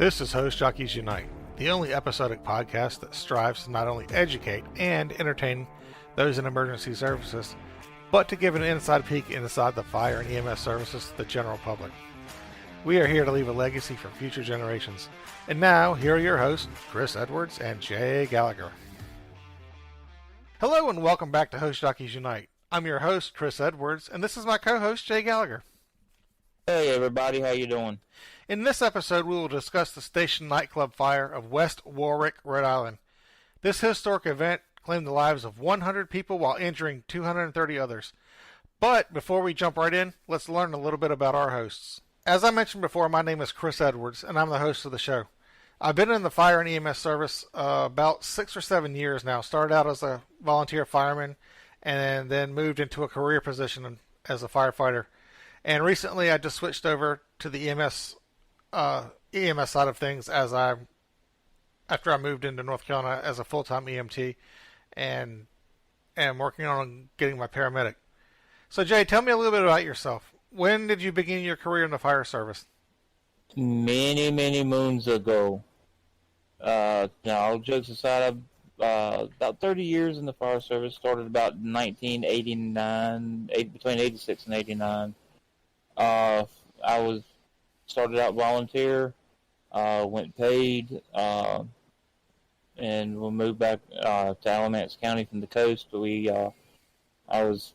This is Host Jockeys Unite, the only episodic podcast that strives to not only educate and entertain those in emergency services, but to give an inside peek inside the fire and EMS services to the general public. We are here to leave a legacy for future generations. And now, here are your hosts, Chris Edwards and Jay Gallagher. Hello and welcome back to Host Jockeys Unite. I'm your host, Chris Edwards, and this is my co-host, Jay Gallagher. Hey everybody, how you doing? In this episode, we will discuss the Station Nightclub Fire of West Warwick, Rhode Island. This historic event claimed the lives of 100 people while injuring 230 others. But before we jump right in, let's learn a little bit about our hosts. As I mentioned before, my name is Chris Edwards, and I'm the host of the show. I've been in the fire and EMS service about 6 or 7 years now. Started out as a volunteer fireman, and then moved into a career position as a firefighter. And recently, I just switched over to the EMS side of things after I moved into North Carolina as a full-time EMT, and am working on getting my paramedic. So, Jay, tell me a little bit about yourself. When did you begin your career in the fire service? Many moons ago. Now, all jokes aside, I've about 30 years in the fire service. Started about 1989, between 86 and 89. I started out volunteer, went paid, and we moved back to Alamance County from the coast. I was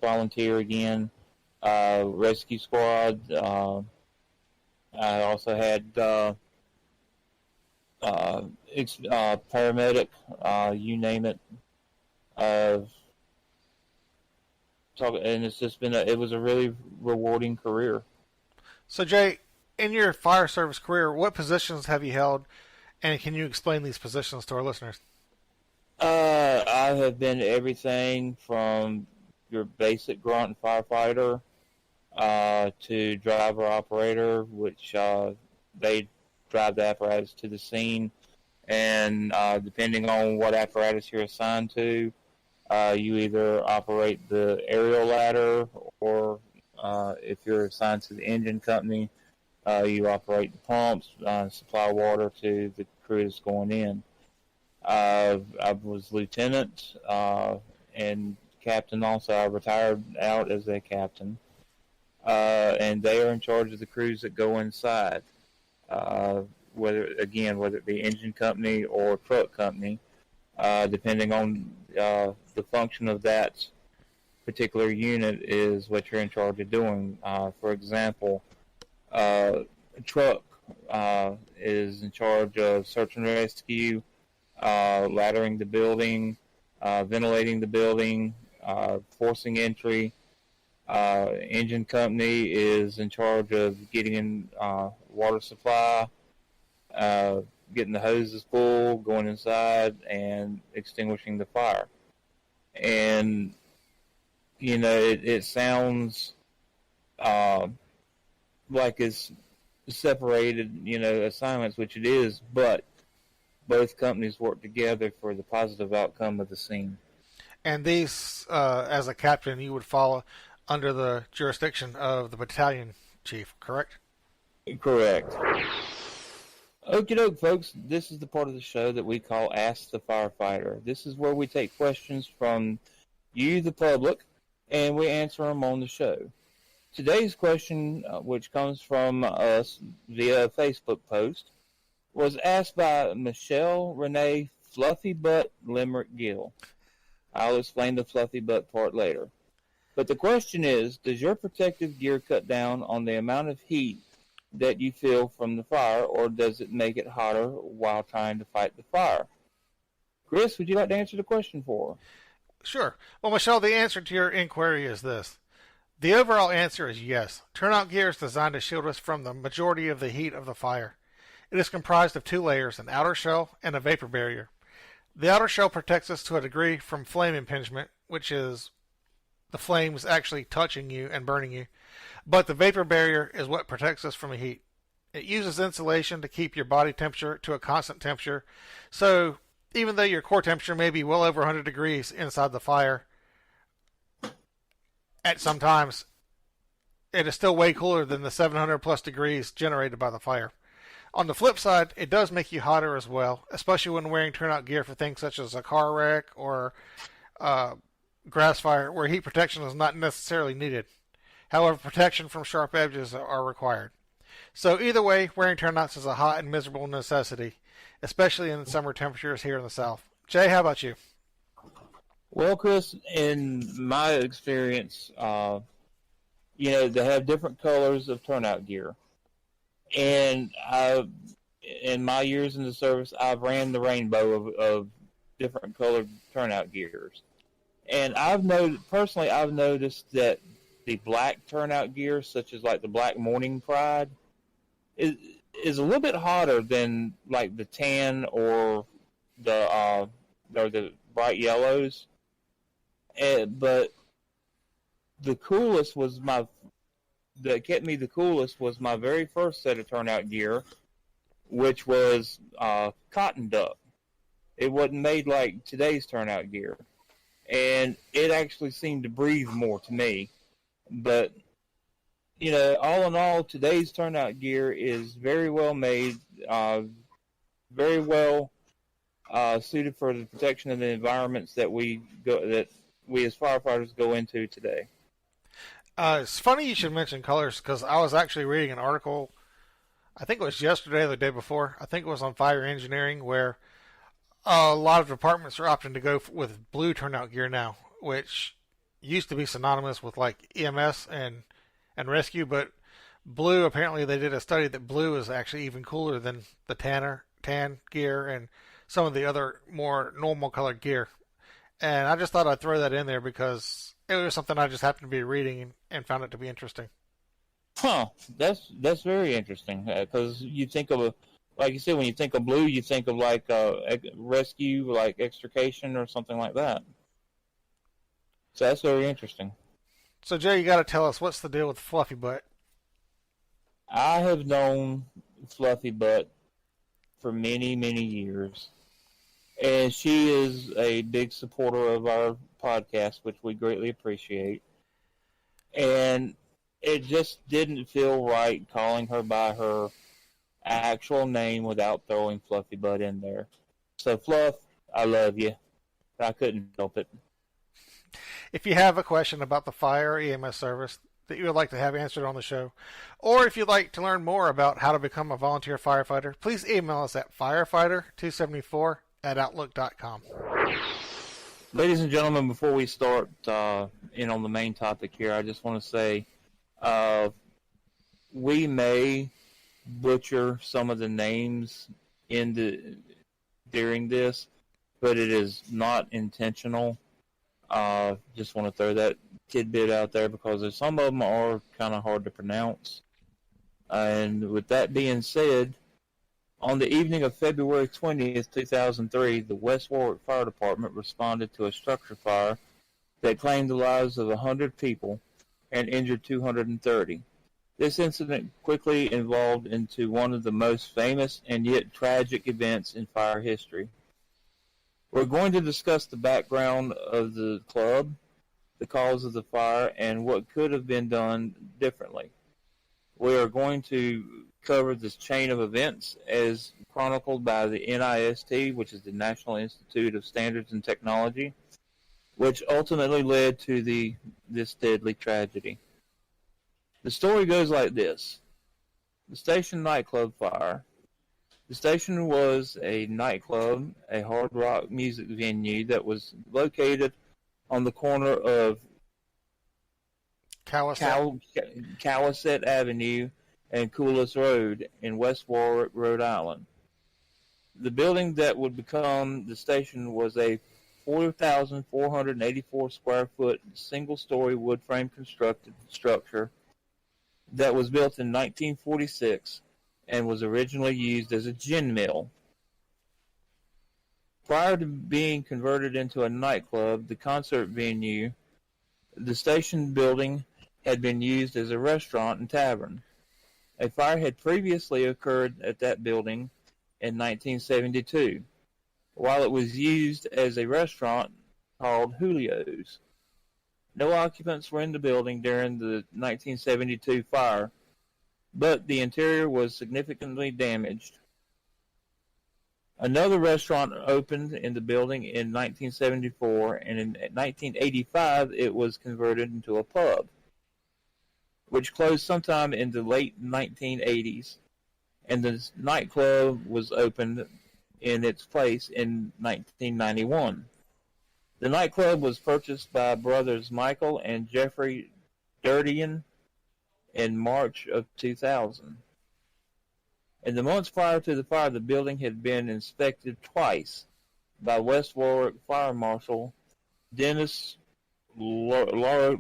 volunteer again, rescue squad. I also had paramedic, you name it. And it's just been it was a really rewarding career. So, Jay, in your fire service career, what positions have you held, and can you explain these positions to our listeners? I have been everything from your basic grunt firefighter to driver operator, which they drive the apparatus to the scene, and depending on what apparatus you're assigned to, you either operate the aerial ladder, or if you're assigned to the engine company, you operate the pumps, supply water to the crew that's going in. I was lieutenant and captain also. I retired out as a captain. And they are in charge of the crews that go inside, whether it be engine company or truck company, depending on the function of that particular unit is what you're in charge of doing. For example, a truck is in charge of search and rescue, laddering the building, ventilating the building, forcing entry. Engine company is in charge of getting in water supply, getting the hoses full, going inside, and extinguishing the fire. And, you know, it sounds like it's separated, assignments, which it is, but both companies work together for the positive outcome of the scene. And these, as a captain, you would fall under the jurisdiction of the battalion chief, correct? Correct. Okie doke, folks. This is the part of the show that we call Ask the Firefighter. This is where we take questions from you, the public, and we answer them on the show. Today's question, which comes from us via a Facebook post, was asked by Michelle Renee Fluffy Butt Limerick Gill. I'll explain the fluffy butt part later. But the question is, does your protective gear cut down on the amount of heat that you feel from the fire, or does it make it hotter while trying to fight the fire? Chris, would you like to answer the question for her? Sure. Well, Michelle, the answer to your inquiry is this. The overall answer is yes. Turnout gear is designed to shield us from the majority of the heat of the fire. It is comprised of 2 layers, an outer shell and a vapor barrier. The outer shell protects us to a degree from flame impingement, which is the flames actually touching you and burning you. But the vapor barrier is what protects us from the heat. It uses insulation to keep your body temperature to a constant temperature. So even though your core temperature may be well over 100 degrees inside the fire, at some times it is still way cooler than the 700 plus degrees generated by the fire. On the flip side, it does make you hotter as well, especially when wearing turnout gear for things such as a car wreck or grass fire, where heat protection is not necessarily needed. However, protection from sharp edges are required. So either way, wearing turnouts is a hot and miserable necessity, especially in the summer temperatures here in the South. Jay, how about you? Well, Chris, in my experience, they have different colors of turnout gear. And in my years in the service, I've ran the rainbow of different colored turnout gears. And I've noticed that the black turnout gear, such as like the Black Morning Pride, is a little bit hotter than like the tan or the bright yellows. But the coolest that kept me the coolest was my very first set of turnout gear, which was cotton duck. It wasn't made like today's turnout gear, and it actually seemed to breathe more to me. But all in all, today's turnout gear is very well made, very well suited for the protection of the environments that we as firefighters go into today. It's funny you should mention colors because I was actually reading an article, I think it was yesterday or the day before, I think it was on fire engineering, where a lot of departments are opting to go with blue turnout gear now, which used to be synonymous with like EMS and rescue, but blue, apparently they did a study that blue is actually even cooler than the tan gear and some of the other more normal colored gear. And I just thought I'd throw that in there because it was something I just happened to be reading and found it to be interesting. Huh, that's very interesting because you think of like you said, when you think of blue, you think of like rescue, like extrication or something like that. So that's very interesting. So Jay, you got to tell us what's the deal with Fluffy Butt. I have known Fluffy Butt for many, many years. And she is a big supporter of our podcast, which we greatly appreciate. And it just didn't feel right calling her by her actual name without throwing Fluffy Butt in there. So, Fluff, I love you. I couldn't help it. If you have a question about the fire or EMS service that you would like to have answered on the show, or if you'd like to learn more about how to become a volunteer firefighter, please email us at firefighter274@outlook.com. Ladies and gentlemen, before we start in on the main topic here, I just want to say we may butcher some of the names during this, but it is not intentional. Just want to throw that tidbit out there because some of them are kind of hard to pronounce. And with that being said, on the evening of February 20th, 2003, the West Warwick Fire Department responded to a structure fire that claimed the lives of 100 people and injured 230. This incident quickly evolved into one of the most famous and yet tragic events in fire history. We're going to discuss the background of the club, the cause of the fire, and what could have been done differently. We are going to cover this chain of events as chronicled by the NIST, which is the National Institute of Standards and Technology, which ultimately led to this deadly tragedy. The story goes like this. The Station Nightclub Fire. The station was a nightclub, a hard rock music venue that was located on the corner of Cowasset Avenue and Coulis Road in West Warwick, Rhode Island. The building that would become the station was a 4,484 square foot single-story wood frame constructed structure that was built in 1946 and was originally used as a gin mill. Prior to being converted into a nightclub, the concert venue, the station building had been used as a restaurant and tavern. A fire had previously occurred at that building in 1972, while it was used as a restaurant called Julio's. No occupants were in the building during the 1972 fire, but the interior was significantly damaged. Another restaurant opened in the building in 1974, and in 1985 it was converted into a pub, which closed sometime in the late 1980s, and the nightclub was opened in its place in 1991. The nightclub was purchased by brothers Michael and Jeffrey Durdian in March of 2000. In the months prior to the fire, the building had been inspected twice by West Warwick Fire Marshal Dennis LaRoque.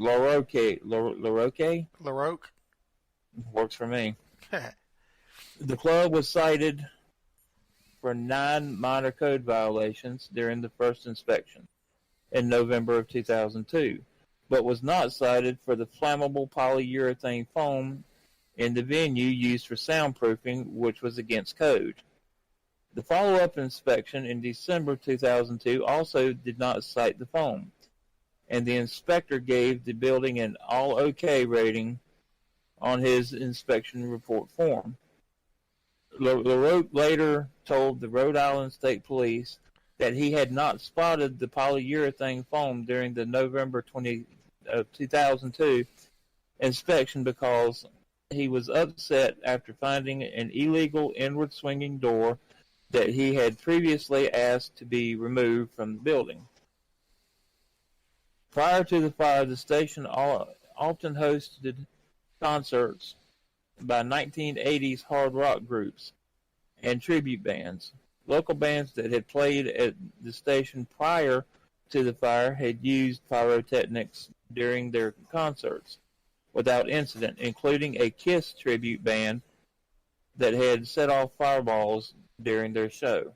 LaRoque? Works for me. The club was cited for 9 minor code violations during the first inspection in November of 2002, but was not cited for the flammable polyurethane foam in the venue used for soundproofing, which was against code. The follow-up inspection in December 2002 also did not cite the foam, and the inspector gave the building an all okay rating on his inspection report form. LaRoque later told the Rhode Island State Police that he had not spotted the polyurethane foam during the November 2002 inspection because he was upset after finding an illegal inward swinging door that he had previously asked to be removed from the building. Prior to the fire, the station often hosted concerts by 1980s hard rock groups and tribute bands. Local bands that had played at the station prior to the fire had used pyrotechnics during their concerts without incident, including a Kiss tribute band that had set off fireballs during their show.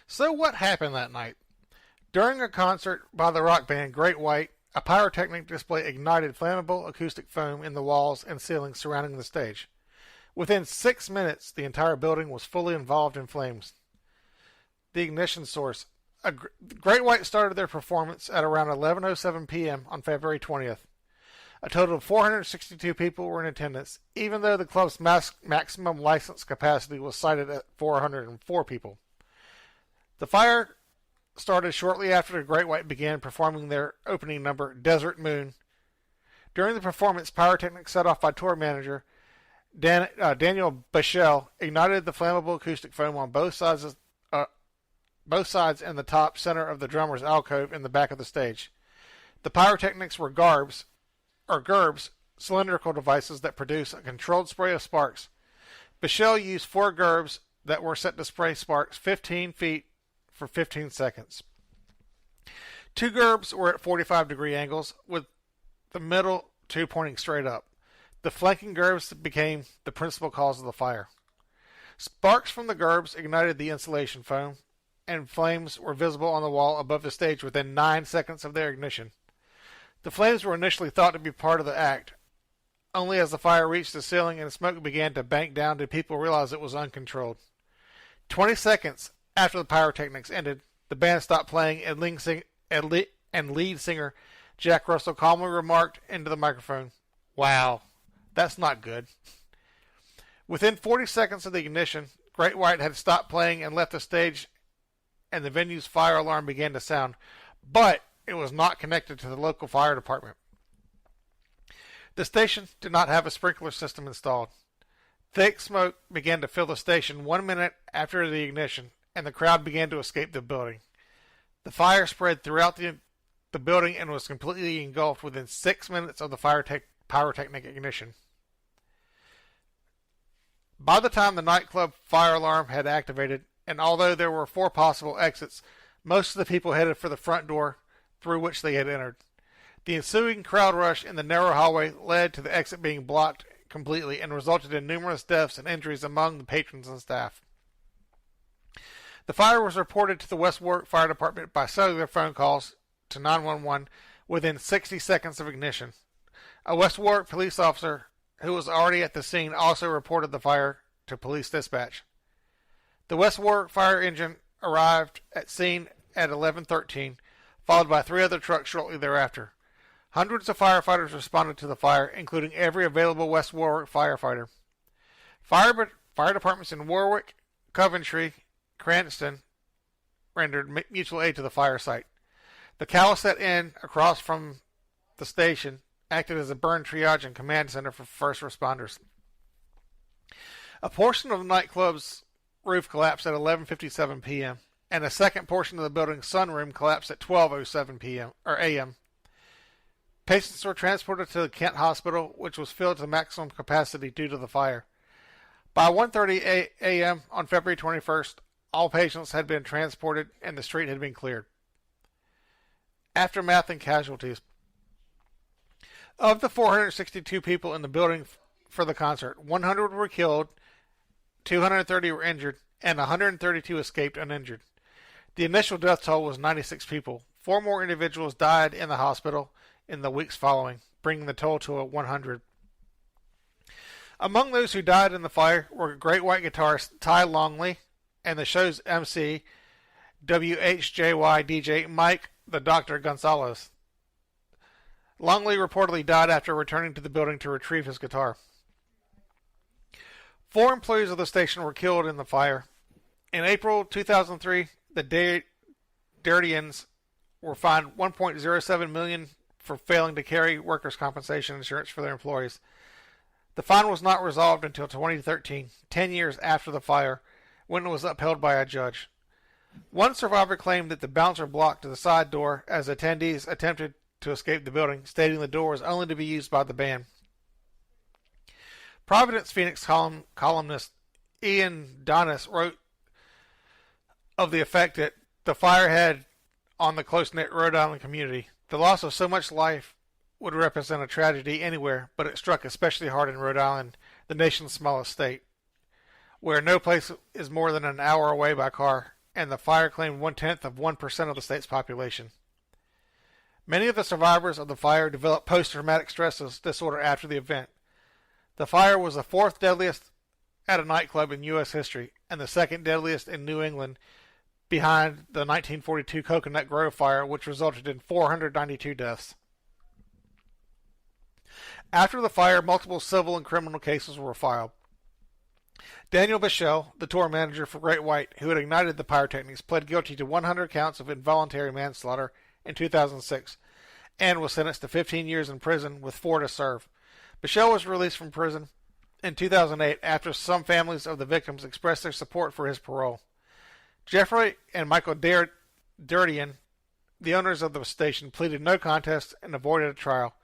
So what happened that night? During a concert by the rock band Great White, a pyrotechnic display ignited flammable acoustic foam in the walls and ceiling surrounding the stage. Within 6 minutes, the entire building was fully involved in flames. The ignition source. Great White started their performance at around 11:07 p.m. on February 20th. A total of 462 people were in attendance, even though the club's maximum license capacity was cited at 404 people. The fire started shortly after the Great White began performing their opening number, Desert Moon. During the performance, pyrotechnics set off by tour manager Daniel Bichelle ignited the flammable acoustic foam on both sides and the top center of the drummer's alcove in the back of the stage. The pyrotechnics were GERBs, cylindrical devices that produce a controlled spray of sparks. Bichelle used 4 GERBs that were set to spray sparks 15 feet for 15 seconds. 2 GERBs were at 45-degree angles, with the middle 2 pointing straight up. The flanking GERBs became the principal cause of the fire. Sparks from the GERBs ignited the insulation foam, and flames were visible on the wall above the stage within 9 seconds of their ignition. The flames were initially thought to be part of the act. Only as the fire reached the ceiling and smoke began to bank down did people realize it was uncontrolled. 20 seconds after the pyrotechnics ended, the band stopped playing and lead singer Jack Russell calmly remarked into the microphone, "Wow, that's not good." Within 40 seconds of the ignition, Great White had stopped playing and left the stage, and the venue's fire alarm began to sound, but it was not connected to the local fire department. The station did not have a sprinkler system installed. Thick smoke began to fill the station 1 minute after the ignition, and the crowd began to escape the building. The fire spread throughout the building and was completely engulfed within 6 minutes of the pyrotechnic ignition. By the time the nightclub fire alarm had activated, and although there were 4 possible exits, most of the people headed for the front door through which they had entered. The ensuing crowd rush in the narrow hallway led to the exit being blocked completely and resulted in numerous deaths and injuries among the patrons and staff. The fire was reported to the West Warwick Fire Department by cellular phone calls to 911 within 60 seconds of ignition. A West Warwick police officer who was already at the scene also reported the fire to police dispatch. The West Warwick fire engine arrived at scene at 11:13, followed by 3 other trucks shortly thereafter. Hundreds of firefighters responded to the fire, including every available West Warwick firefighter. Fire departments in Warwick, Coventry, Cranston rendered mutual aid to the fire site. The Calisette Inn, across from the station, acted as a burn triage and command center for first responders. A portion of the nightclub's roof collapsed at 11:57 p.m., and a second portion of the building's sunroom collapsed at 12:07 p.m. or a.m. Patients were transported to the Kent Hospital, which was filled to maximum capacity due to the fire. By 1:30 a.m. on February 21st, all patients had been transported and the street had been cleared. Aftermath and casualties. Of the 462 people in the building for the concert, 100 were killed, 230 were injured, and 132 escaped uninjured. The initial death toll was 96 people. 4 more individuals died in the hospital in the weeks following, bringing the total to 100. Among those who died in the fire were Great White guitarist Ty Longley and the show's MC, WHJY DJ Mike the Dr. Gonzalez. Longley reportedly died after returning to the building to retrieve his guitar. 4 employees of the station were killed in the fire. In April 2003, the Dardians were fined $1.07 million for failing to carry workers' compensation insurance for their employees. The fine was not resolved until 2013, 10 years after the fire, when it was upheld by a judge. One survivor claimed that the bouncer blocked the side door as attendees attempted to escape the building, stating the door was only to be used by the band. Providence Phoenix columnist Ian Donis wrote of the effect that the fire had on the close-knit Rhode Island community. The loss of so much life would represent a tragedy anywhere, but it struck especially hard in Rhode Island, the nation's smallest state, where no place is more than an hour away by car, and the fire claimed 0.1% of the state's population. Many of the survivors of the fire developed post-traumatic stress disorder after the event. The fire was the 4th deadliest at a nightclub in U.S. history, and the 2nd deadliest in New England, behind the 1942 Coconut Grove fire, which resulted in 492 deaths. After the fire, multiple civil and criminal cases were filed. Daniel Bichelle, the tour manager for Great White, who had ignited the pyrotechnics, pled guilty to 100 counts of involuntary manslaughter in 2006 and was sentenced to 15 years in prison with 4 to serve. Bichelle was released from prison in 2008 after some families of the victims expressed their support for his parole. Jeffrey and Michael Dardian, the owners of the station, pleaded no contest and avoided a trial.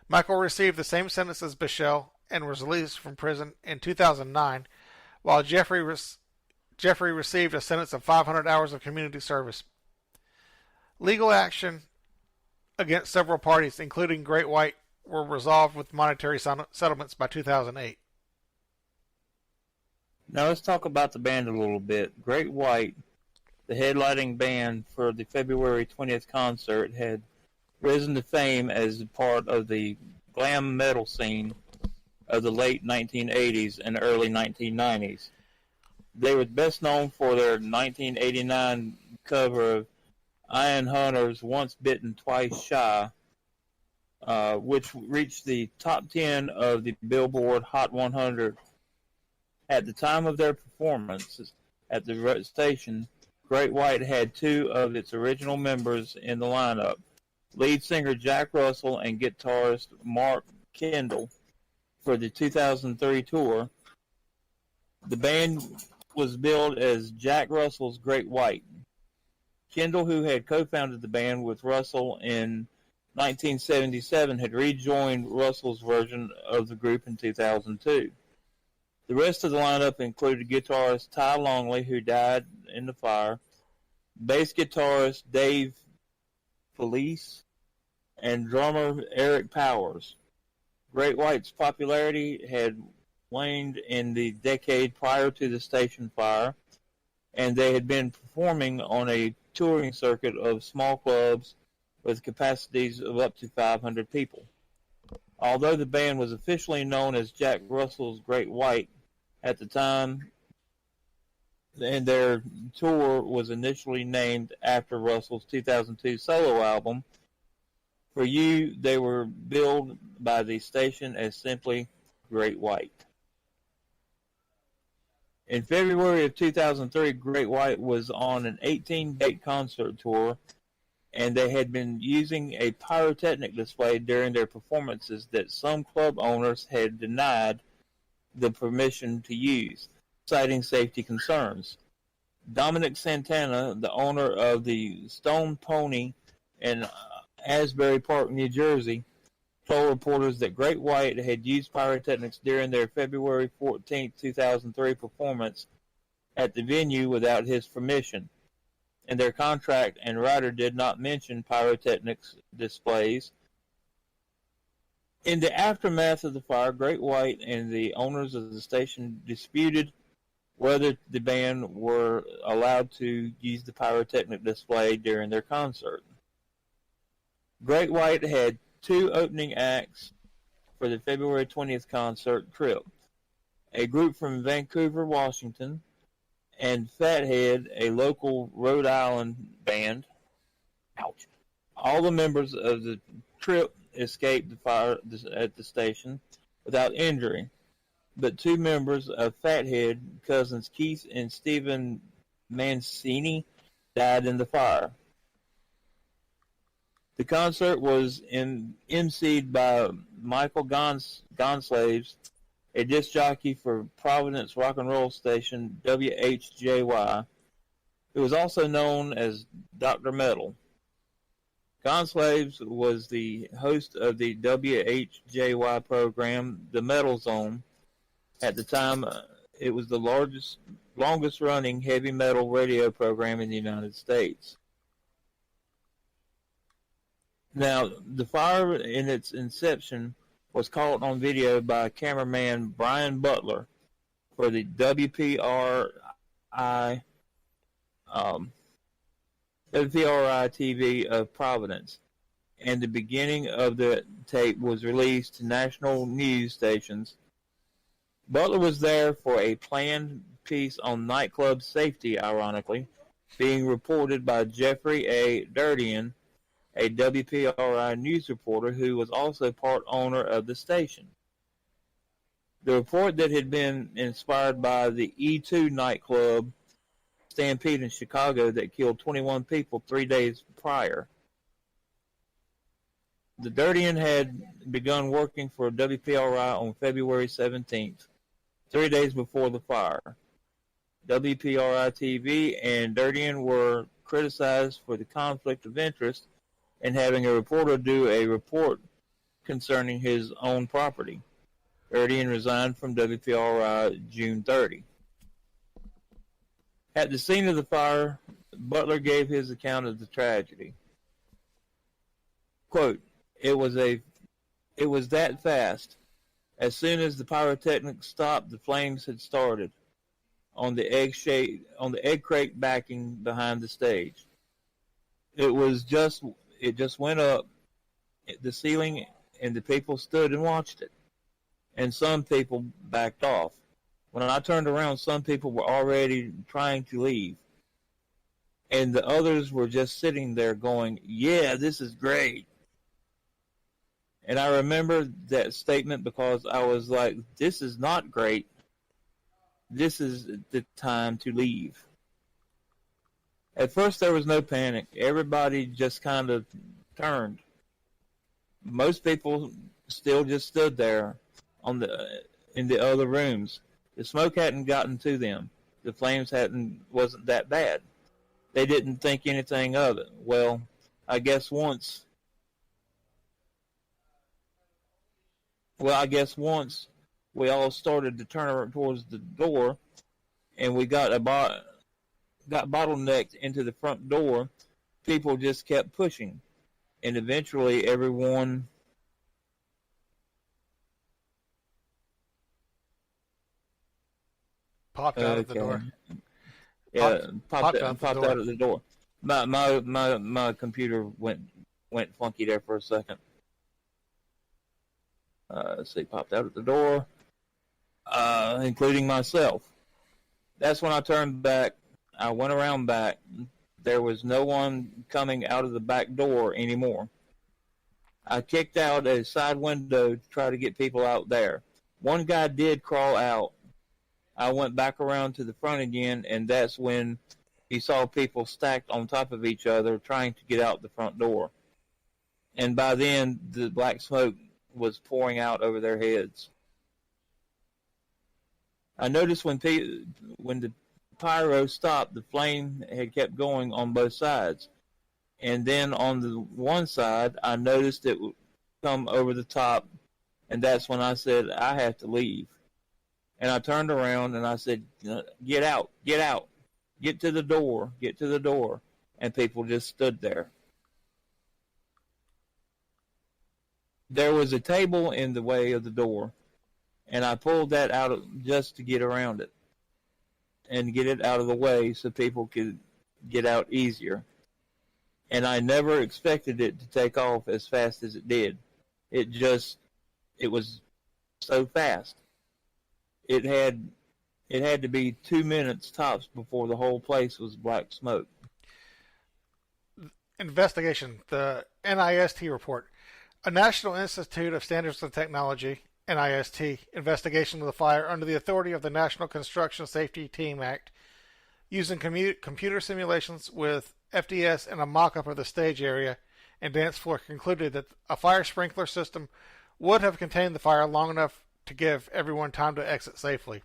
Michael received the same sentence as Bichelle and was released from prison in 2009, while Jeffrey received a sentence of 500 hours of community service. Legal action against several parties, including Great White, were resolved with monetary settlements by 2008. Now let's talk about the band a little bit. Great White, the headlining band for the February 20th concert, had risen to fame as part of the glam metal scene of the late 1980s and early 1990s. They were best known for their 1989 cover of Iron Hunter's Once Bitten, Twice Shy, which reached the top 10 of the Billboard Hot 100. At the time of their performances at the station, Great White had 2 of its original members in the lineup, lead singer Jack Russell and guitarist Mark Kendall. For the 2003 tour, the band was billed as Jack Russell's Great White. Kendall, who had co-founded the band with Russell in 1977, had rejoined Russell's version of the group in 2002. The rest of the lineup included guitarist Ty Longley, who died in the fire, bass guitarist Dave Felice, and drummer Eric Powers. Great White's popularity had waned in the decade prior to the station fire, and they had been performing on a touring circuit of small clubs with capacities of up to 500 people. Although the band was officially known as Jack Russell's Great White at the time, and their tour was initially named after Russell's 2002 solo album, For You, they were billed by the station as simply Great White. In February of 2003, Great White was on an 18-date concert tour, and they had been using a pyrotechnic display during their performances that some club owners had denied the permission to use, citing safety concerns. Dominic Santana, the owner of the Stone Pony in Asbury Park, New Jersey, told reporters that Great White had used pyrotechnics during their February 14, 2003 performance at the venue without his permission. In their contract, and Ryder did not mention pyrotechnics displays. In the aftermath of the fire, Great White and the owners of the station disputed whether the band were allowed to use the pyrotechnic display during their concert. Great White had two opening acts for the February 20th concert trip. A group from Vancouver, Washington, and Fathead, a local Rhode Island band. Ouch. All the members of the trip escaped the fire at the station without injury, but two members of Fathead, cousins Keith and Stephen Mancini, died in the fire. The concert was emceed by Michael Gonslaves, a disc jockey for Providence rock and roll station WHJY, who was also known as Dr. Metal. Gonslaves was the host of the WHJY program, The Metal Zone. At the time, it was the longest-running heavy metal radio program in the United States. Now, the fire in its inception was caught on video by cameraman Brian Butler for the WPRI TV of Providence, and the beginning of the tape was released to national news stations. Butler was there for a planned piece on nightclub safety, ironically, being reported by Jeffrey A. Durdian, a WPRI news reporter who was also part owner of the station. The report that had been inspired by the E2 nightclub stampede in Chicago that killed 21 people 3 days prior. The Durdian had begun working for WPRI on February 17th, 3 days before the fire. WPRI TV and Durdian were criticized for the conflict of interest and having a reporter do a report concerning his own property. Durdian resigned from WPRI June 30. At the scene of the fire, Butler gave his account of the tragedy. Quote, it was that fast. As soon as the pyrotechnics stopped, the flames had started on the egg crate backing behind the stage. It just went up the ceiling, and the people stood and watched it. And some people backed off. When I turned around, some people were already trying to leave. And the others were just sitting there going, yeah, this is great. And I remember that statement because I was like, this is not great. This is the time to leave. At first, there was no panic. Everybody just kind of turned. Most people still just stood there in the other rooms. The smoke hadn't gotten to them. The flames wasn't that bad. They didn't think anything of it. Well, I guess once we all started to turn towards the door, and we got bottlenecked into the front door, people just kept pushing, and eventually everyone popped out of the door. Yeah, popped out of the door. My computer went funky there for a second. Let's see, popped out of the door, including myself. That's when I turned back. I went around back. There was no one coming out of the back door anymore. I kicked out a side window to try to get people out there. One guy did crawl out. I went back around to the front again, and that's when he saw people stacked on top of each other trying to get out the front door. And by then, the black smoke was pouring out over their heads. I noticed when the pyro stopped, the flame had kept going on both sides. And then on the one side, I noticed it would come over the top, and that's when I said, I have to leave. And I turned around and I said, get out, get out, get to the door, get to the door. And people just stood there. There was a table in the way of the door, and I pulled that out just to get around it and get it out of the way so people could get out easier. And I never expected it to take off as fast as it did. It was so fast. It had to be 2 minutes tops before the whole place was black smoke. Investigation. The NIST report. A National Institute of Standards and Technology, NIST, investigation of the fire under the authority of the National Construction Safety Team Act, using computer simulations with FDS and a mock-up of the stage area and dance floor, concluded that a fire sprinkler system would have contained the fire long enough to give everyone time to exit safely.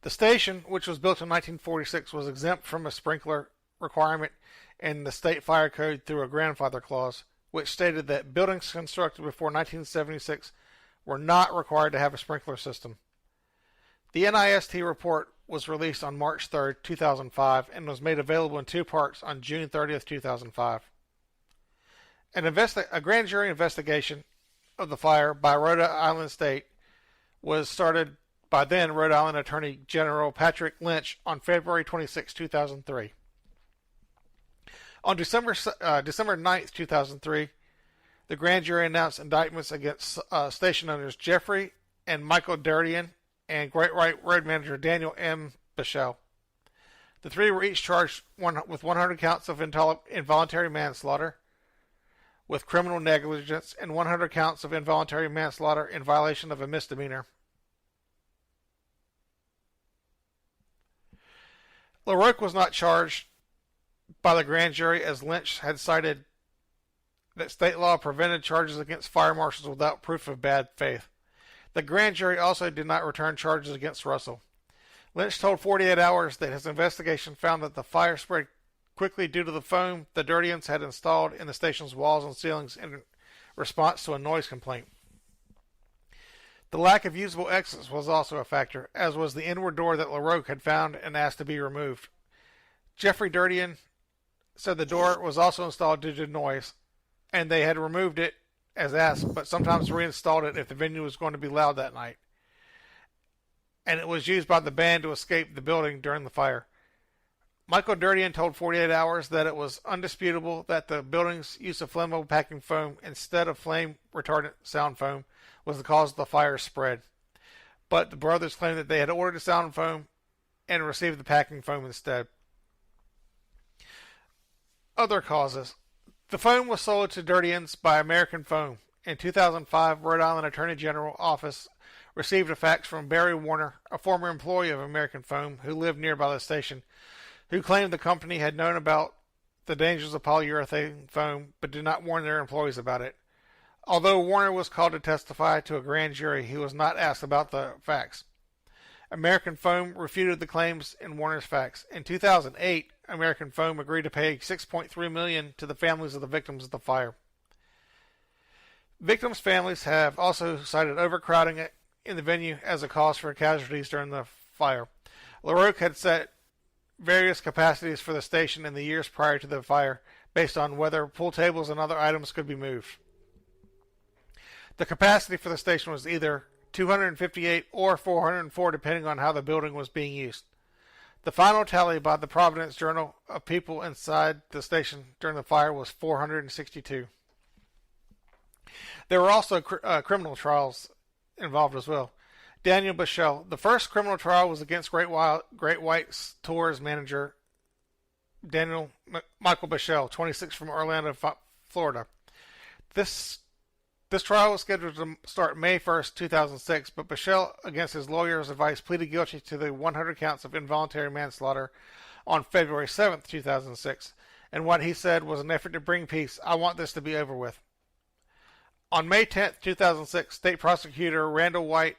The station, which was built in 1946, was exempt from a sprinkler requirement in the state fire code through a grandfather clause, which stated that buildings constructed before 1976 were not required to have a sprinkler system. The NIST report was released on March 3, 2005, and was made available in 2 parts on June 30, 2005. A grand jury investigation of the fire by Rhode Island State was started by then Rhode Island Attorney General Patrick Lynch on February 26, 2003. On December 9, 2003, the grand jury announced indictments against station owners Jeffrey and Michael Derdian and Great White Road Manager Daniel M. Bichelle. The 3 were each charged with 100 counts of involuntary manslaughter, with criminal negligence, and 100 counts of involuntary manslaughter in violation of a misdemeanor. LaRoque was not charged by the grand jury, as Lynch had cited that state law prevented charges against fire marshals without proof of bad faith. The grand jury also did not return charges against Russell. Lynch told 48 Hours that his investigation found that the fire spread quickly due to the foam the Dirtians had installed in the station's walls and ceilings in response to a noise complaint. The lack of usable exits was also a factor, as was the inward door that LaRoque had found and asked to be removed. Jeffrey Dirtian said the door was also installed due to noise, and they had removed it as asked, but sometimes reinstalled it if the venue was going to be loud that night. And it was used by the band to escape the building during the fire. Michael Dirtian told 48 Hours that it was undisputable that the building's use of flammable packing foam instead of flame retardant sound foam was the cause of the fire spread. But the brothers claimed that they had ordered the sound foam and received the packing foam instead. Other causes. The foam was sold to Dirtians by American Foam. In 2005, Rhode Island Attorney General Office received a fax from Barry Warner, a former employee of American Foam who lived nearby the station, who claimed the company had known about the dangers of polyurethane foam but did not warn their employees about it. Although Warner was called to testify to a grand jury, he was not asked about the fax. American Foam refuted the claims in Warner's fax. In 2008, American Foam agreed to pay $6.3 million to the families of the victims of the fire. Victims' families have also cited overcrowding in the venue as a cause for casualties during the fire. LaRoque had set various capacities for the station in the years prior to the fire based on whether pool tables and other items could be moved. The capacity for the station was either 258 or 404 depending on how the building was being used. The final tally by the Providence Journal of people inside the station during the fire was 462. There were also criminal trials involved as well. Daniel Bichelle. The first criminal trial was against Great White's tours manager, Michael Bichelle, 26, from Orlando, Florida. This This trial was scheduled to start May 1st, 2006, but Bichelle, against his lawyer's advice, pleaded guilty to the 100 counts of involuntary manslaughter on February 7th, 2006. And what he said was an effort to bring peace. I want this to be over with. On May 10th, 2006, State Prosecutor Randall White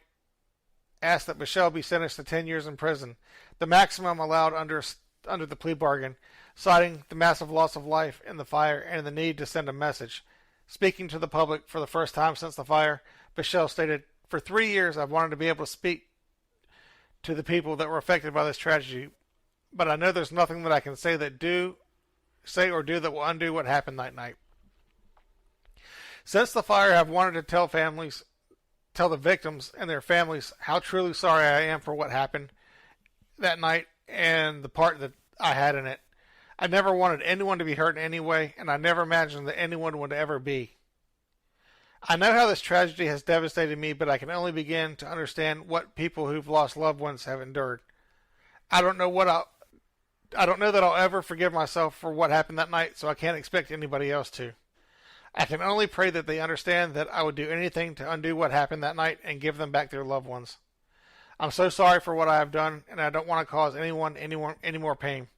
asked that Bichelle be sentenced to 10 years in prison, the maximum allowed under the plea bargain, citing the massive loss of life in the fire and the need to send a message. Speaking to the public for the first time since the fire, Bichelle stated, "For 3 years I've wanted to be able to speak to the people that were affected by this tragedy, but I know there's nothing that I can say or do that will undo what happened that night. Since the fire, I've wanted to tell the victims and their families how truly sorry I am for what happened that night and the part that I had in it. I never wanted anyone to be hurt in any way, and I never imagined that anyone would ever be. I know how this tragedy has devastated me, but I can only begin to understand what people who've lost loved ones have endured. I don't know that I'll ever forgive myself for what happened that night, so I can't expect anybody else to. I can only pray that they understand that I would do anything to undo what happened that night and give them back their loved ones. I'm so sorry for what I have done, and I don't want to cause anyone any more pain.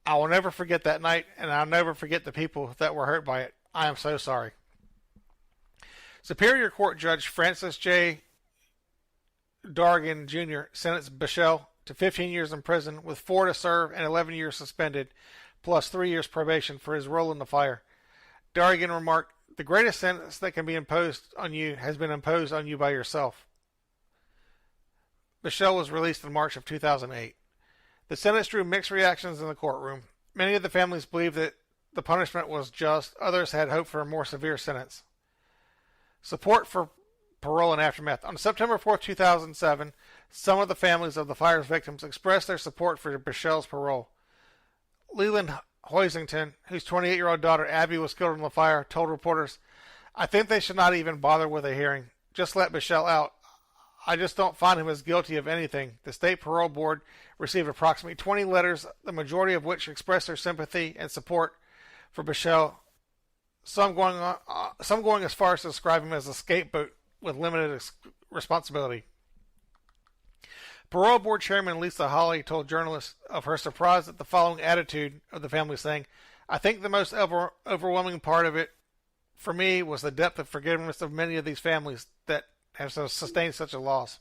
I will never forget that night, and I'll never forget the people that were hurt by it. I am so sorry." Superior Court Judge Francis J. Dargan Jr. sentenced Bichelle to 15 years in prison with 4 to serve and 11 years suspended, plus 3 years probation for his role in the fire. Dargan remarked, "The greatest sentence that can be imposed on you has been imposed on you by yourself." Bichelle was released in March of 2008. The sentence drew mixed reactions in the courtroom. Many of the families believed that the punishment was just. Others had hoped for a more severe sentence. Support for parole and aftermath. On September 4, 2007, some of the families of the fire's victims expressed their support for Bichelle's parole. Leland Hoisington, whose 28-year-old daughter Abby was killed in the fire, told reporters, "I think they should not even bother with a hearing. Just let Bichelle out. I just don't find him as guilty of anything." The state parole board received approximately 20 letters, the majority of which expressed their sympathy and support for Bichelle, some going as far as to describe him as a scapegoat with limited responsibility. Parole board chairman Lisa Hawley told journalists of her surprise at the following attitude of the family, saying, "I think the most overwhelming part of it for me was the depth of forgiveness of many of these families that have sustained such a loss."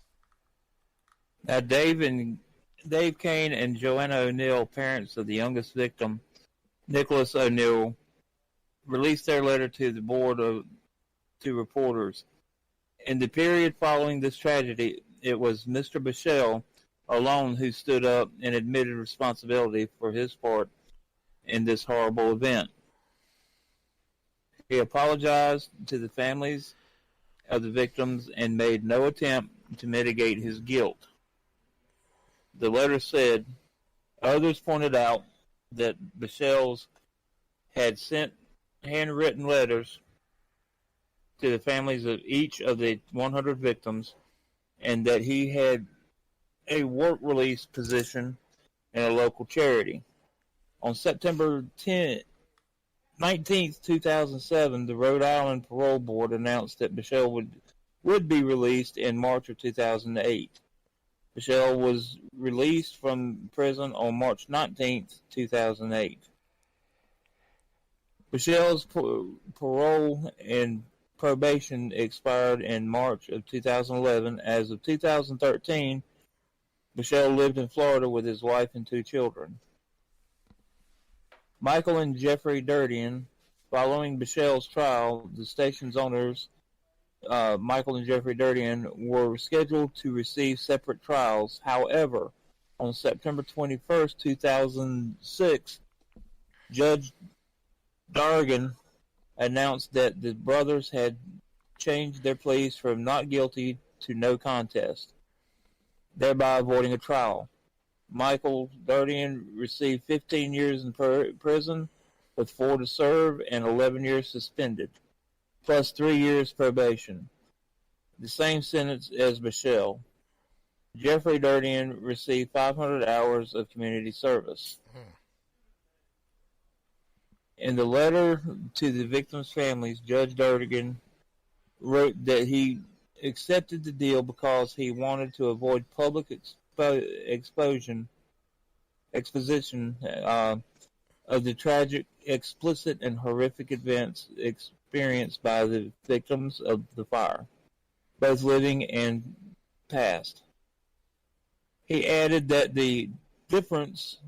Now, Dave Kane and Joanna O'Neill, parents of the youngest victim, Nicholas O'Neill, released their letter to the board to reporters. In the period following this tragedy, it was Mr. Bichelle alone who stood up and admitted responsibility for his part in this horrible event. He apologized to the families of the victims and made no attempt to mitigate his guilt. The letter said, others pointed out that Bichelle's had sent handwritten letters to the families of each of the 100 victims and that he had a work release position in a local charity. On September 19th, 2007, the Rhode Island Parole Board announced that Bichelle would be released in March of 2008. Bichelle was released from prison on March 19th, 2008. Bichelle's parole and probation expired in March of 2011. As of 2013, Bichelle lived in Florida with his wife and 2 children. Michael and Jeffrey Durdian, following Bichelle's trial, the station's owners, Michael and Jeffrey Durdian, were scheduled to receive separate trials. However, on September 21st, 2006, Judge Dargan announced that the brothers had changed their pleas from not guilty to no contest, thereby avoiding a trial. Michael Dardian received 15 years in prison with 4 to serve and 11 years suspended, plus 3 years probation, the same sentence as Bichelle. Jeffrey Dardian received 500 hours of community service. In the letter to the victims' families, Judge Dargan wrote that he accepted the deal because he wanted to avoid public exposition of the tragic, explicit, and horrific events experienced by the victims of the fire, both living and past. He added that the difference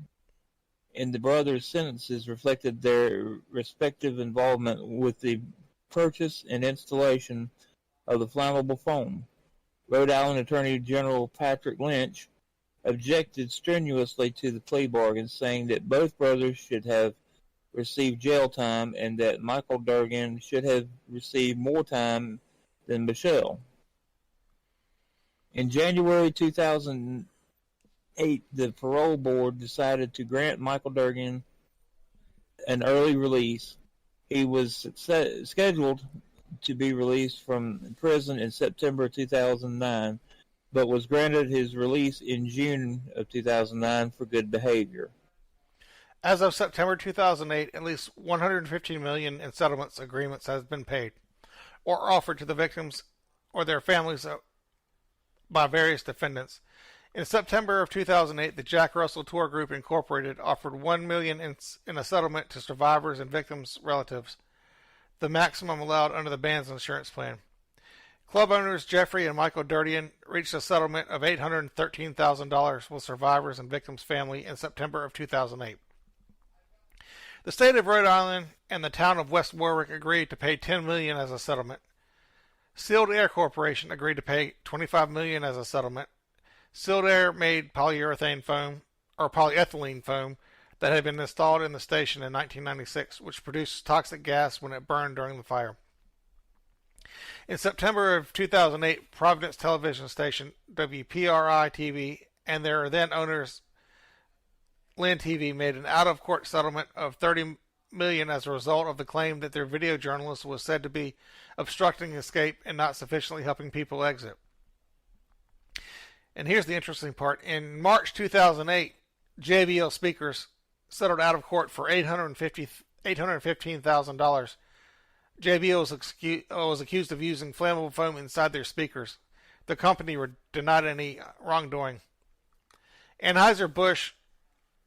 in the brothers' sentences reflected their respective involvement with the purchase and installation of the flammable foam. Rhode Island Attorney General Patrick Lynch objected strenuously to the plea bargain, saying that both brothers should have received jail time and that Michael Durgan should have received more time than Michelle. In January 2008, the parole board decided to grant Michael Durgan an early release. He was scheduled to be released from prison in September 2009, but was granted his release in June of 2009 for good behavior. As of September 2008, at least $115 million in settlements agreements has been paid or offered to the victims or their families by various defendants. In September of 2008, the Jack Russell Tour Group Incorporated offered $1 million in a settlement to survivors and victims' relatives, the maximum allowed under the band's insurance plan. Club owners Jeffrey and Michael Durgan reached a settlement of $813,000 with survivors and victims' family in September of 2008. The state of Rhode Island and the town of West Warwick agreed to pay $10 million as a settlement. Sealed Air Corporation agreed to pay $25 million as a settlement. Sealed Air made polyethylene foam that had been installed in the station in 1996, which produced toxic gas when it burned during the fire. In September of 2008, Providence television station WPRI-TV and their then owners Lynn TV made an out-of-court settlement of $30 million as a result of the claim that their video journalist was said to be obstructing escape and not sufficiently helping people exit. And here's the interesting part. In March 2008, JBL Speakers settled out of court for $815,000. JBL was accused of using flammable foam inside their speakers. The company denied any wrongdoing. Anheuser-Busch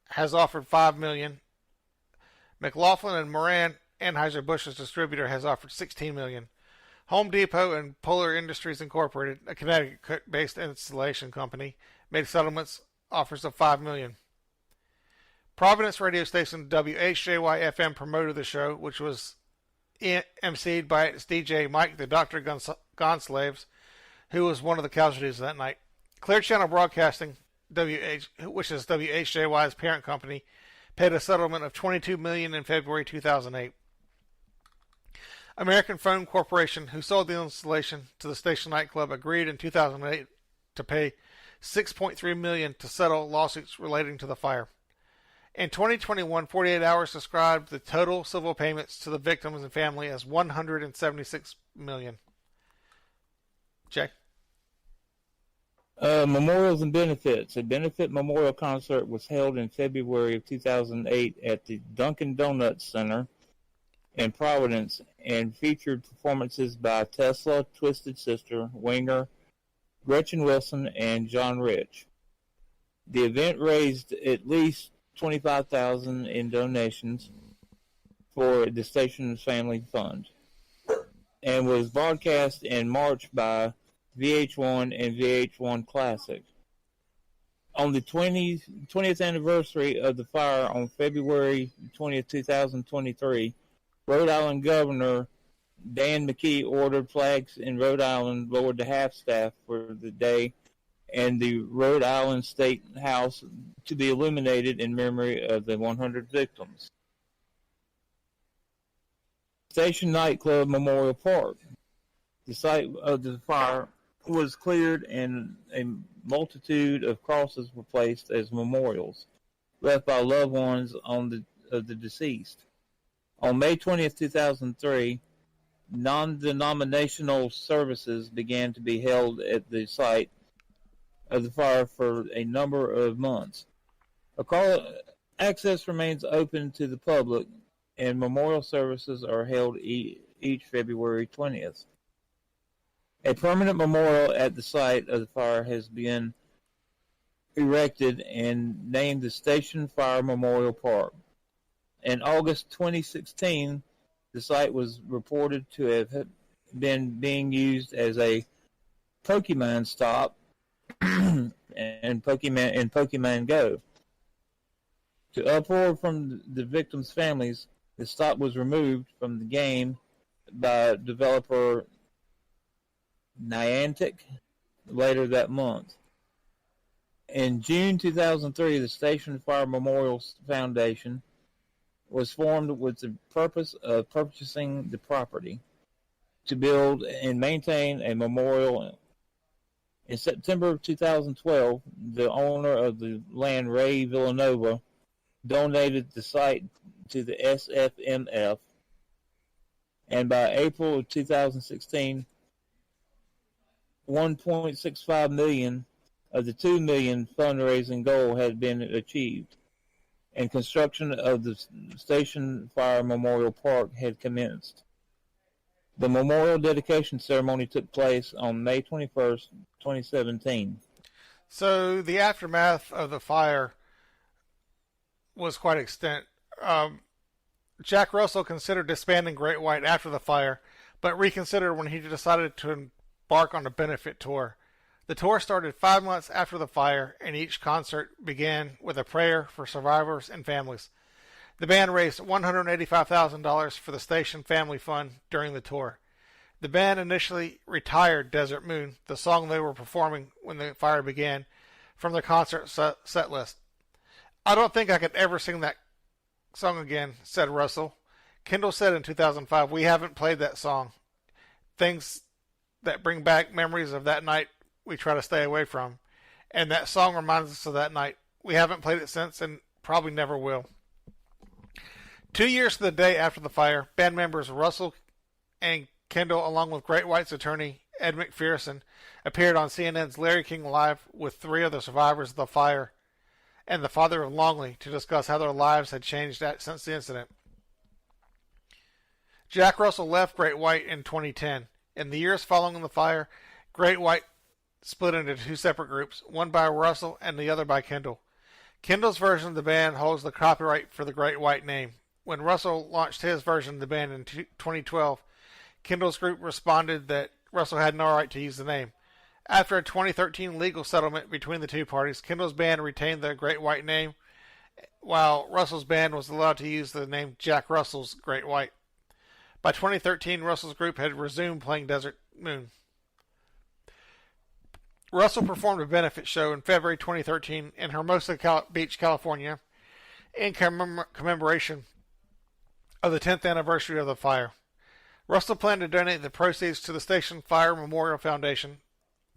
has offered $5 million. McLaughlin and Moran, Anheuser-Busch's distributor, has offered $16 million. Home Depot and Polar Industries Incorporated, a Connecticut-based installation company, made settlements offers of $5 million. Providence radio station WHJY-FM promoted the show, which was emceed by its DJ Mike the Dr. Gonslaves, who was one of the casualties that night. Clear Channel Broadcasting, which is WHJY's parent company, paid a settlement of $22 million in February 2008. American Phone Corporation, who sold the installation to the Station Nightclub, agreed in 2008 to pay $6.3 million to settle lawsuits relating to the fire. In 2021, 48 Hours described the total civil payments to the victims and family as $176 million. Jay? Memorials and benefits. A benefit memorial concert was held in February of 2008 at the Dunkin' Donuts Center in Providence and featured performances by Tesla, Twisted Sister, Winger, Gretchen Wilson, and John Rich. The event raised at least $25,000 in donations for the station's family fund and was broadcast in March by VH1 and VH1 Classic. On the 20th anniversary of the fire on February 20th, 2023, Rhode Island Governor Dan McKee ordered flags in Rhode Island lowered to half-staff for the day and the Rhode Island State House to be illuminated in memory of the 100 victims. Station Nightclub Memorial Park. The site of the fire was cleared and a multitude of crosses were placed as memorials left by loved ones of the deceased. On May 20th, 2003, non-denominational services began to be held at the site of the fire for a number of months. Access remains open to the public, and memorial services are held each February 20th. A permanent memorial at the site of the fire has been erected and named the Station Fire Memorial Park. In August 2016, the site was reported to have been being used as a Pokemon stop and Pokemon Go. To uproar from the victims' families, the stop was removed from the game by developer Niantic later that month. In June 2003, the Station Fire Memorial Foundation was formed with the purpose of purchasing the property to build and maintain a memorial. In September of 2012, the owner of the land, Ray Villanova, donated the site to the SFMF, and by April of 2016, $1.65 million of the $2 million fundraising goal had been achieved, and construction of the Station Fire Memorial Park had commenced. The memorial dedication ceremony took place on May 21st, 2017. So the aftermath of the fire was quite extent. Jack Russell considered disbanding Great White after the fire, but reconsidered when he decided to embark on a benefit tour. The tour started 5 months after the fire, and each concert began with a prayer for survivors and families. The band raised $185,000 for the Station Family Fund during the tour. The band initially retired Desert Moon, the song they were performing when the fire began, from their concert set list. "I don't think I could ever sing that song again," said Russell. Kendall said in 2005, "We haven't played that song. Things that bring back memories of that night we try to stay away from. And that song reminds us of that night. We haven't played it since and probably never will." 2 years to the day after the fire, band members Russell and Kendall, along with Great White's attorney, Ed McPherson, appeared on CNN's Larry King Live with 3 of the survivors of the fire and the father of Longley to discuss how their lives had changed since the incident. Jack Russell left Great White in 2010. In the years following the fire, Great White split into 2 separate groups, one by Russell and the other by Kendall. Kendall's version of the band holds the copyright for the Great White name. When Russell launched his version of the band in 2012, Kendall's group responded that Russell had no right to use the name. After a 2013 legal settlement between the 2 parties, Kendall's band retained the Great White name, while Russell's band was allowed to use the name Jack Russell's Great White. By 2013, Russell's group had resumed playing Desert Moon. Russell performed a benefit show in February 2013 in Hermosa Beach, California, in commemoration of the 10th anniversary of the fire. Russell planned to donate the proceeds to the Station Fire Memorial Foundation,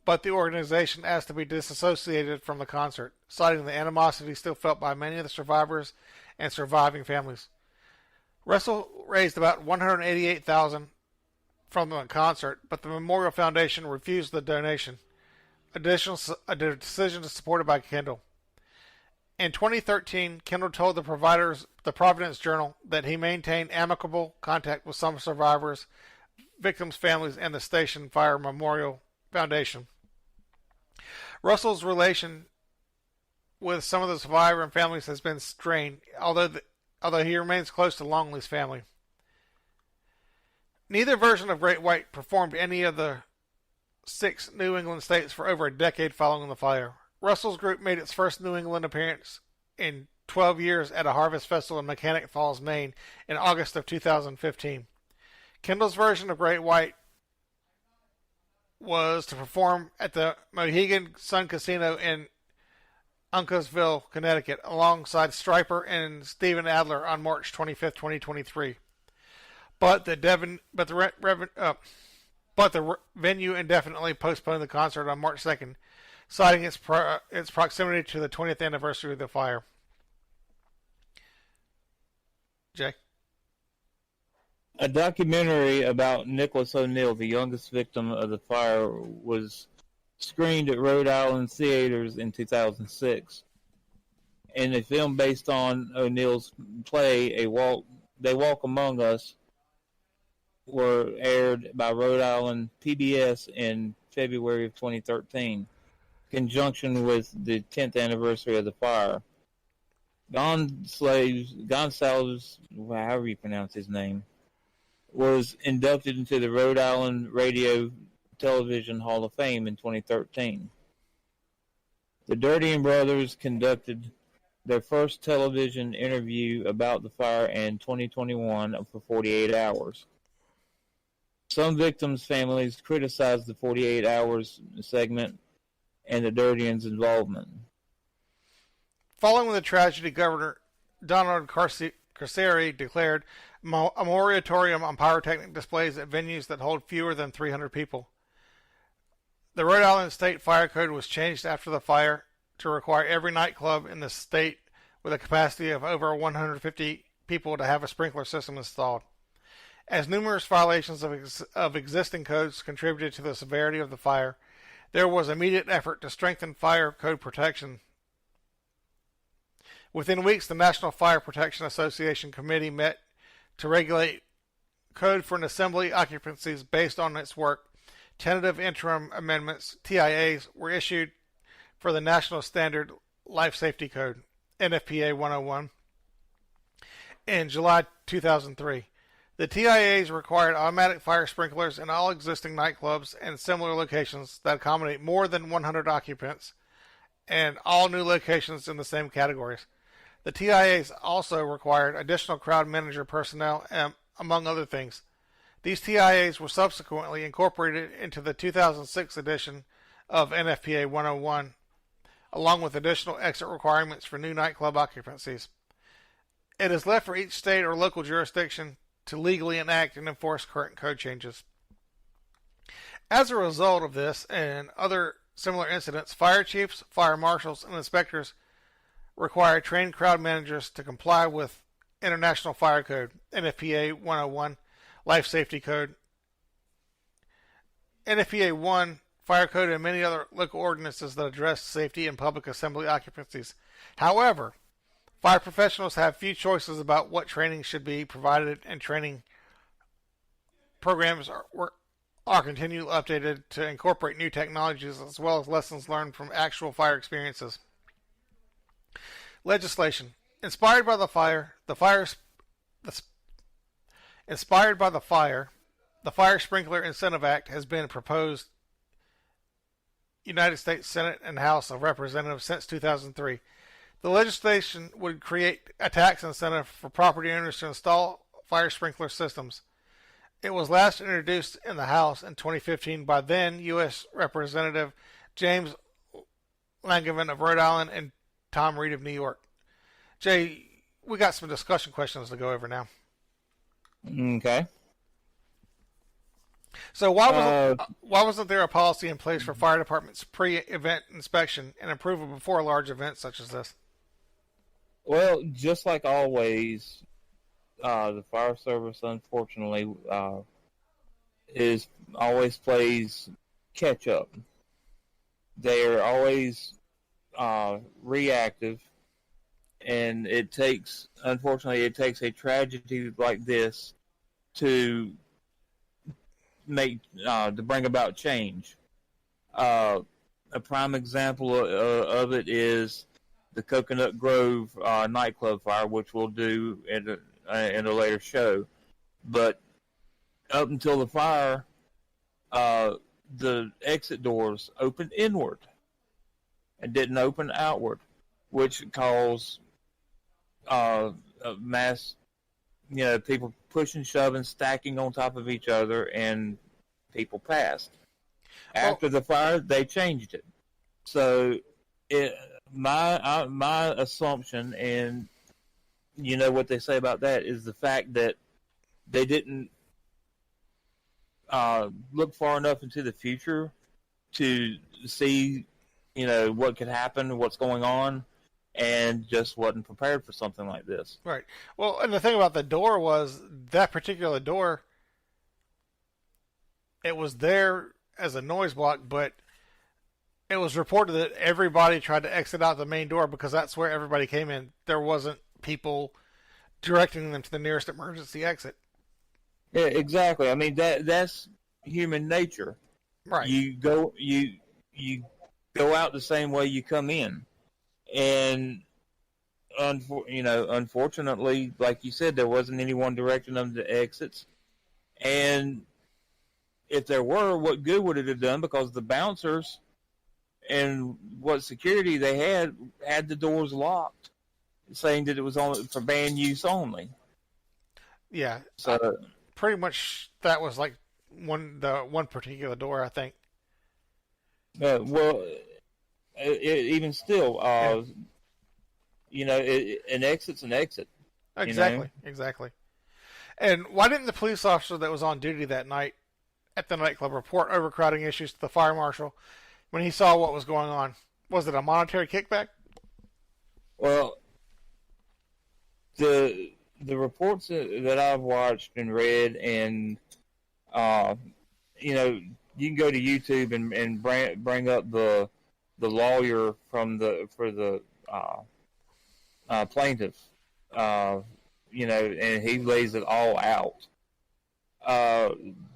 but the organization asked to be disassociated from the concert, citing the animosity still felt by many of the survivors and surviving families. Russell raised about $188,000 from the concert, but the Memorial Foundation refused the donation. A decision supported by Kendall. In 2013, Kendall told the Providence Journal that he maintained amicable contact with some survivors, victims' families, and the Station Fire Memorial Foundation. Russell's relation with some of the survivor and families has been strained, although he remains close to Longley's family. Neither version of Great White performed any of the 6 New England states for over a decade following the fire. Russell's group made its first New England appearance in 12 years at a harvest festival in Mechanic Falls, Maine in August of 2015. Kendall's version of Great White was to perform at the Mohegan Sun Casino in Uncasville, Connecticut, alongside Stryper and Steven Adler on March 25, 2023. But the venue indefinitely postponed the concert on March 2nd, citing its proximity to the 20th anniversary of the fire. Jay? A documentary about Nicholas O'Neill, the youngest victim of the fire, was screened at Rhode Island theaters in 2006. In a film based on O'Neill's play, They Walk Among Us, were aired by Rhode Island PBS in February of 2013, in conjunction with the 10th anniversary of the fire. Gonsalves, however you pronounce his name, was inducted into the Rhode Island Radio Television Hall of Fame in 2013. The Durden brothers conducted their first television interview about the fire in 2021 for 48 hours. Some victims' families criticized the 48 hours segment and the Durdens' involvement. Following the tragedy, Governor Donald Carceri declared a moratorium on pyrotechnic displays at venues that hold fewer than 300 people. The Rhode Island State Fire Code was changed after the fire to require every nightclub in the state with a capacity of over 150 people to have a sprinkler system installed. As numerous violations of existing codes contributed to the severity of the fire, there was immediate effort to strengthen fire code protection. Within weeks, the National Fire Protection Association Committee met to regulate code for an assembly occupancies based on its work. Tentative interim amendments, TIAs, were issued for the National Standard Life Safety Code, NFPA 101, in July 2003. The TIAs required automatic fire sprinklers in all existing nightclubs and similar locations that accommodate more than 100 occupants, and all new locations in the same categories. The TIAs also required additional crowd manager personnel, among other things. These TIAs were subsequently incorporated into the 2006 edition of NFPA 101, along with additional exit requirements for new nightclub occupancies. It is left for each state or local jurisdiction to legally enact and enforce current code changes. As a result of this and other similar incidents, fire chiefs, fire marshals, and inspectors require trained crowd managers to comply with International Fire Code, NFPA 101, Life Safety Code, NFPA 1, Fire Code, and many other local ordinances that address safety in public assembly occupancies. However, fire professionals have few choices about what training should be provided, and training programs are continually updated to incorporate new technologies as well as lessons learned from actual fire experiences. Legislation. Inspired by the fire Sprinkler Incentive Act has been proposed United States Senate and House of Representatives since 2003. The legislation would create a tax incentive for property owners to install fire sprinkler systems. It was last introduced in the House in 2015 by then U.S. Representative James Langevin of Rhode Island and Tom Reed of New York. Jay, we got some discussion questions to go over now. Okay. So why wasn't there a policy in place for fire departments pre-event inspection and approval before large events such as this? Well, just like always, the fire service, unfortunately, always plays catch up. They are always reactive, and unfortunately, it takes a tragedy like this to bring about change. A prime example of it is the Coconut Grove nightclub fire, which we'll do in a later show. But up until the fire, the exit doors opened inward and didn't open outward, which caused mass, people pushing, shoving, stacking on top of each other, and people passed. After the fire, they changed it. So, my assumption, and what they say about that, is the fact that they didn't look far enough into the future to see, what could happen, what's going on, and just wasn't prepared for something like this. Right. Well, and the thing about the door was that particular door, it was there as a noise block, but it was reported that everybody tried to exit out the main door because that's where everybody came in. There wasn't people directing them to the nearest emergency exit. Yeah, exactly. I mean that's human nature. Right. You go out the same way you come in, and unfortunately, like you said, there wasn't anyone directing them to exits, and if there were, what good would it have done? Because the bouncers and what security they had the doors locked, saying that it was only for band use only. Yeah. So Pretty much that was like the one particular door, I think. well, even still, an exit's an exit. Exactly. Exactly. And why didn't the police officer that was on duty that night at the nightclub report overcrowding issues to the fire marshal when he saw what was going on? Was it a monetary kickback? Well, the reports that I've watched and read, and you can go to YouTube and bring up the lawyer for the plaintiff, and he lays it all out.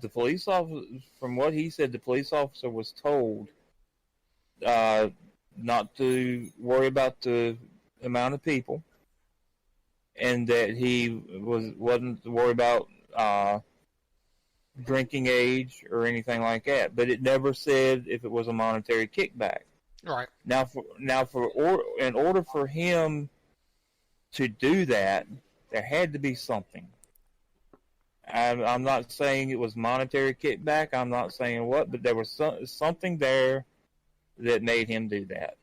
The police officer, from what he said, the police officer was told not to worry about the amount of people, and that he wasn't to worry about drinking age or anything like that. But it never said if it was a monetary kickback. Right. In order for him to do that, there had to be something. I'm not saying it was monetary kickback. I'm not saying what, but there was something there that made him do that,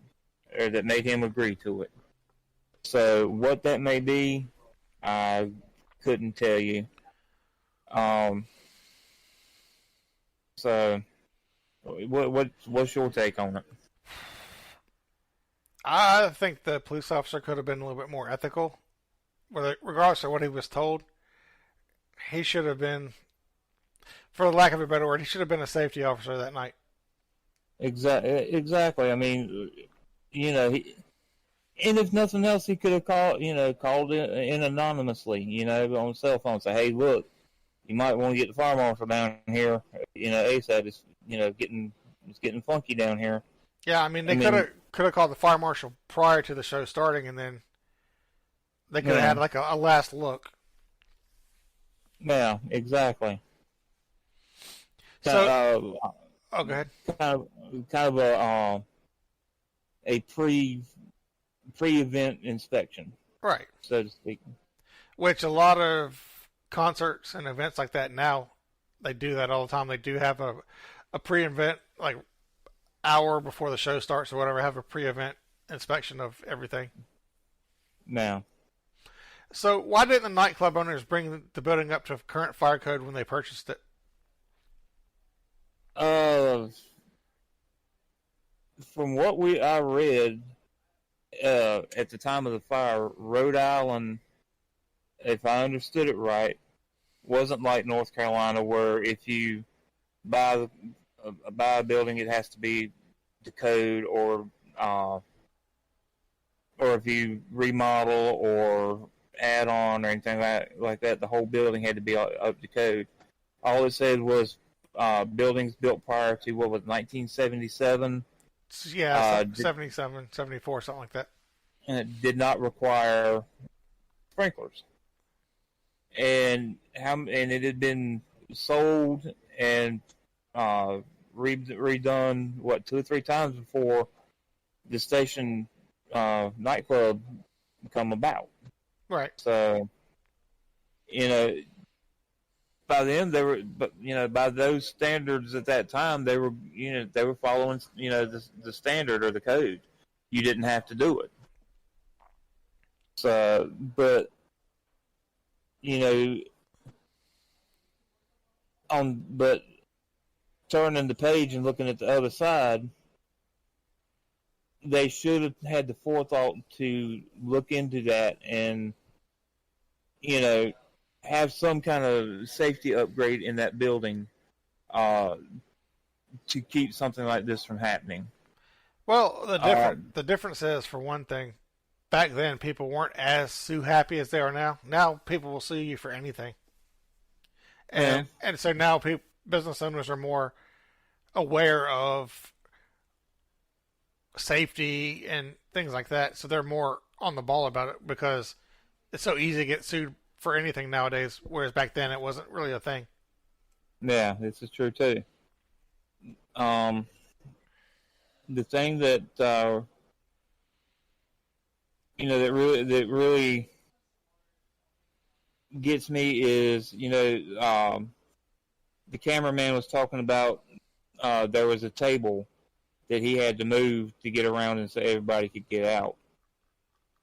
or that made him agree to it. So what that may be, I couldn't tell you. So what's your take on it? I think the police officer could have been a little bit more ethical, regardless of what he was told. He should have been, for lack of a better word, he should have been a safety officer that night. Exactly. I mean, and if nothing else, he could have called in anonymously, on cell phone. Say, hey, look, you might want to get the fire marshal down here. ASAP. It's getting funky down here. Yeah, I mean, they could have called the fire marshal prior to the show starting, and then they could have had like a last look. Yeah, exactly. So, go ahead. Kind of a pre-event inspection, Right? So to speak. Which a lot of concerts and events like that now, they do that all the time. They do have a pre-event, like hour before the show starts or whatever, have a pre-event inspection of everything. Now. So why didn't the nightclub owners bring the building up to current fire code when they purchased it? From what I read, at the time of the fire, Rhode Island, if I understood it right, wasn't like North Carolina, where if you buy a building, it has to be the code, or if you remodel or add on or anything like that, the whole building had to be up to code. All it said was buildings built prior to, 1977? Yeah, 77, 74, something like that. And it did not require sprinklers. And it had been sold and redone 2 or 3 times before the Station Nightclub come about. Right. So, by then by those standards at that time, they were following the standard or the code. You didn't have to do it. So, but but turning the page and looking at the other side, they should have had the forethought to look into that and, have some kind of safety upgrade in that building to keep something like this from happening. Well, the difference is, for one thing, back then people weren't as sue happy as they are now. Now people will sue you for anything. Yeah. And so now business owners are more aware of safety and things like that, so they're more on the ball about it because it's so easy to get sued for anything nowadays, whereas back then it wasn't really a thing. Yeah, this is true too. Um, the thing that that really gets me is the cameraman was talking about there was a table that he had to move to get around and so everybody could get out,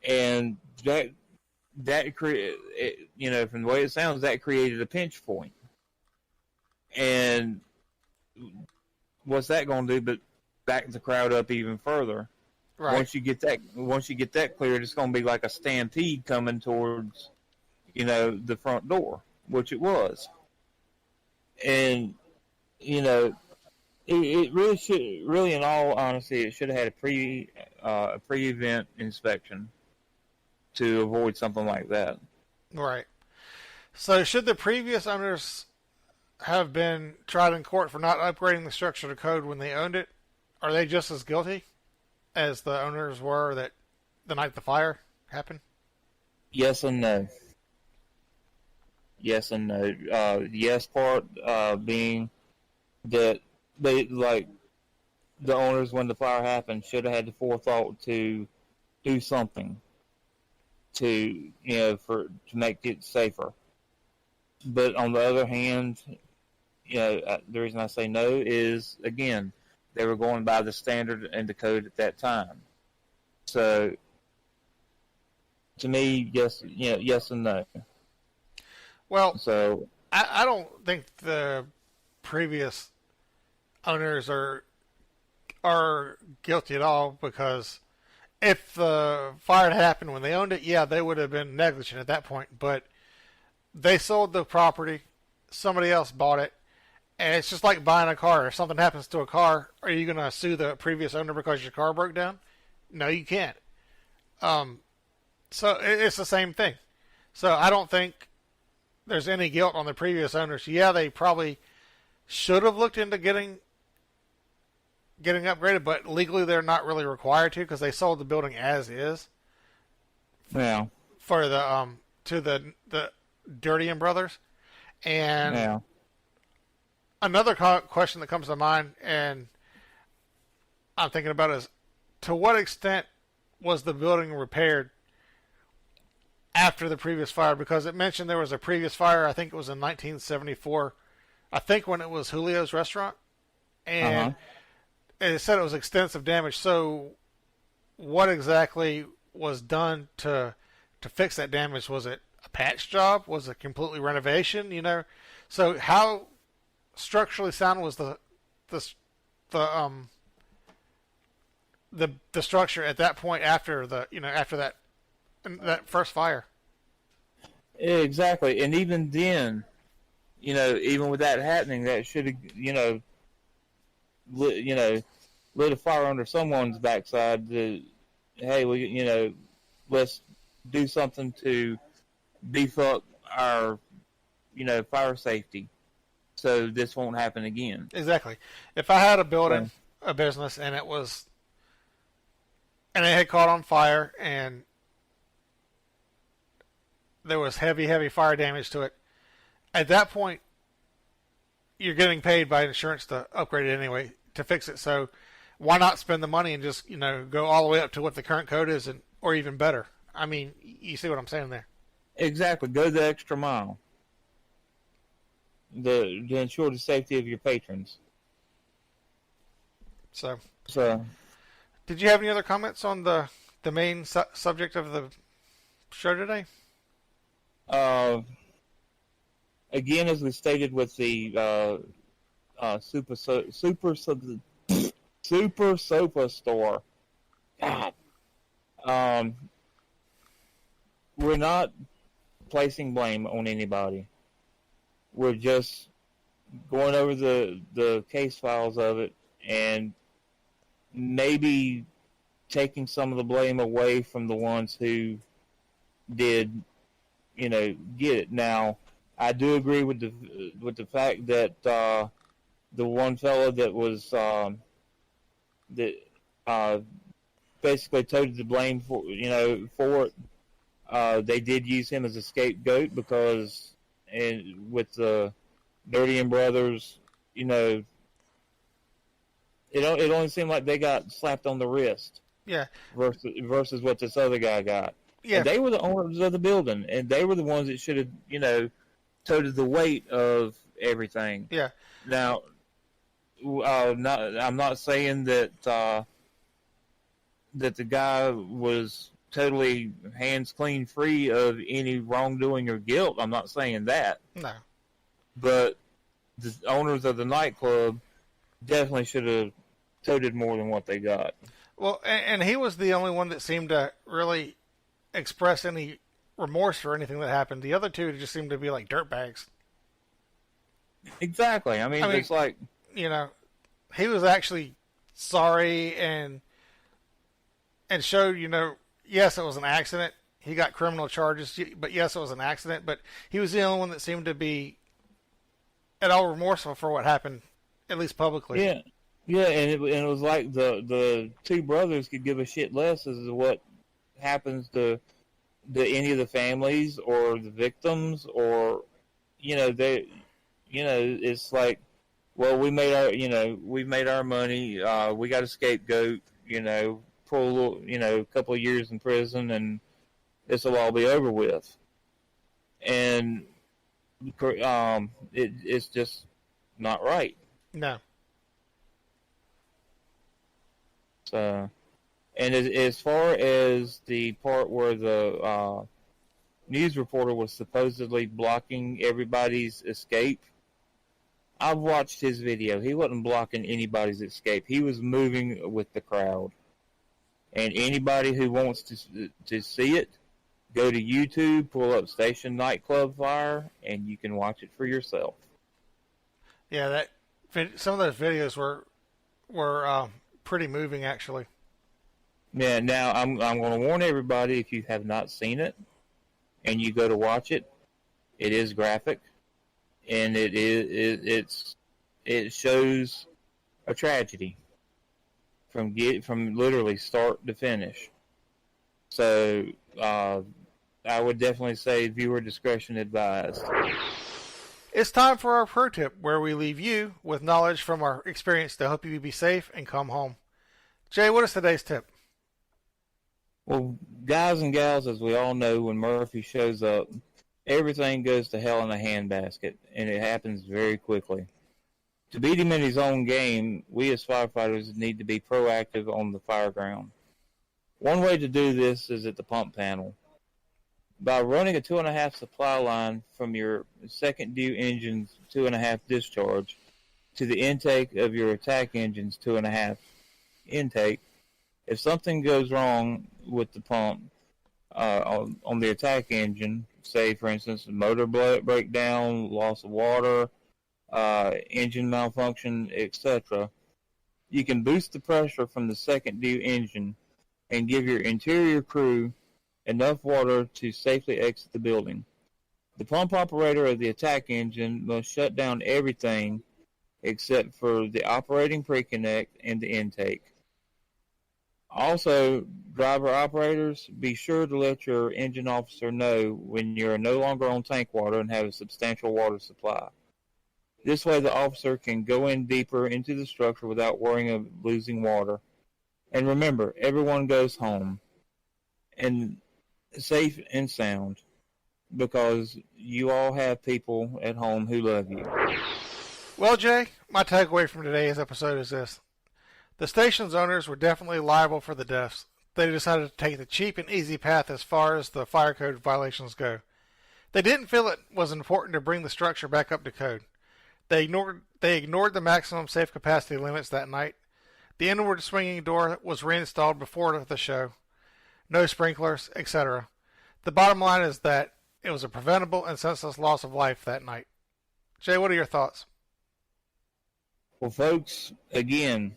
and that created, from the way it sounds, that created a pinch point. And what's that going to do but back the crowd up even further? Right. Once you get that cleared, it's going to be like a stampede coming towards the front door, which it was. And it really should, in all honesty, it should have had a pre-event inspection to avoid something like that. Right. So should the previous owners have been tried in court for not upgrading the structure to code when they owned it? Are they just as guilty as the owners were that the night the fire happened? Yes and no. Yes and no. Yes part being that they, like, the owners, when the fire happened, should have had the forethought to do something to make it safer. But on the other hand, the reason I say no is, again, they were going by the standard and the code at that time. So, to me, yes, yes and no. Well, so I don't think the previous owners are guilty at all, because if the fire had happened when they owned it, yeah, they would have been negligent at that point. But they sold the property, somebody else bought it, and it's just like buying a car. If something happens to a car, are you going to sue the previous owner because your car broke down? No, you can't. So it's the same thing. So I don't think there's any guilt on the previous owners. Yeah, they probably should have looked into getting upgraded, but legally they're not really required to, because they sold the building as is. Yeah. For the to the Dirtian brothers. And yeah. Another question that comes to mind, and I'm thinking about, is to what extent was the building repaired after the previous fire? Because it mentioned there was a previous fire, I think it was in 1974, I think when it was Julio's restaurant, and it said it was extensive damage. So what exactly was done to fix that damage? Was it a patch job? Was it completely renovation? So how structurally sound was the structure at that point after that first fire? Exactly. And even then, even with that happening, that should have lit a fire under someone's backside to, hey, let's do something to beef up our fire safety so this won't happen again. Exactly. If I had a building, a business, and it had caught on fire and there was heavy fire damage to it, at that point you're getting paid by insurance to upgrade it anyway, to fix it. So why not spend the money and just go all the way up to what the current code is, or even better? I mean, you see what I'm saying there? Exactly. Go the extra mile to ensure the safety of your patrons. So did you have any other comments on the main subject of the show today? Again, as we stated with the Super Sofa store, God, we're not placing blame on anybody. We're just going over the case files of it and maybe taking some of the blame away from the ones who did, get it. Now, I do agree with the fact that the one fellow that was that basically toted the blame for it. They did use him as a scapegoat because, and with the Dirty Brothers, it only seemed like they got slapped on the wrist. Yeah. Versus what this other guy got. Yeah. And they were the owners of the building, and they were the ones that should have, toted the weight of everything. Yeah. Now, I'm not saying that that the guy was totally hands clean free of any wrongdoing or guilt. I'm not saying that. No. But the owners of the nightclub definitely should have toted more than what they got. Well, and he was the only one that seemed to really express any remorse for anything that happened. The other two just seemed to be like dirtbags. Exactly. I mean, it's like... he was actually sorry and showed, yes, it was an accident. He got criminal charges, but yes, it was an accident. But he was the only one that seemed to be at all remorseful for what happened, at least publicly. Yeah. Yeah, and it was like the two brothers could give a shit less as to what happens to any of the families or the victims, or it's like, well, we made our money, we got a scapegoat, pull a couple of years in prison, and this will all be over with. And it's just not right. No. And as far as the part where the news reporter was supposedly blocking everybody's escape, I've watched his video. He wasn't blocking anybody's escape. He was moving with the crowd. And anybody who wants to see it, go to YouTube, pull up Station Nightclub Fire, and you can watch it for yourself. Yeah, some of those videos were pretty moving, actually. Yeah. Now I'm going to warn everybody: if you have not seen it, and you go to watch it, it is graphic, and it shows a tragedy from literally start to finish. So I would definitely say viewer discretion advised. It's time for our pro tip, where we leave you with knowledge from our experience to help you be safe and come home. Jay, what is today's tip? Well, guys and gals, as we all know, when Murphy shows up, everything goes to hell in a handbasket, and it happens very quickly. To beat him in his own game, we as firefighters need to be proactive on the fire ground. One way to do this is at the pump panel. By running a 2.5 supply line from your second due engine's 2.5 discharge to the intake of your attack engine's 2.5 intake, if something goes wrong with the pump on the attack engine, say for instance motor breakdown, loss of water, engine malfunction, etc., you can boost the pressure from the second due engine and give your interior crew enough water to safely exit the building. The pump operator of the attack engine must shut down everything except for the operating pre-connect and the intake. Also, driver operators, be sure to let your engine officer know when you're no longer on tank water and have a substantial water supply. This way the officer can go in deeper into the structure without worrying of losing water. And remember, everyone goes home and safe and sound, because you all have people at home who love you. Well, Jay, my takeaway from today's episode is this. The station's owners were definitely liable for the deaths. They decided to take the cheap and easy path as far as the fire code violations go. They didn't feel it was important to bring the structure back up to code. They ignored the maximum safe capacity limits that night. The inward swinging door was reinstalled before the show. No sprinklers, etc. The bottom line is that it was a preventable and senseless loss of life that night. Jay, what are your thoughts? Well, folks, again,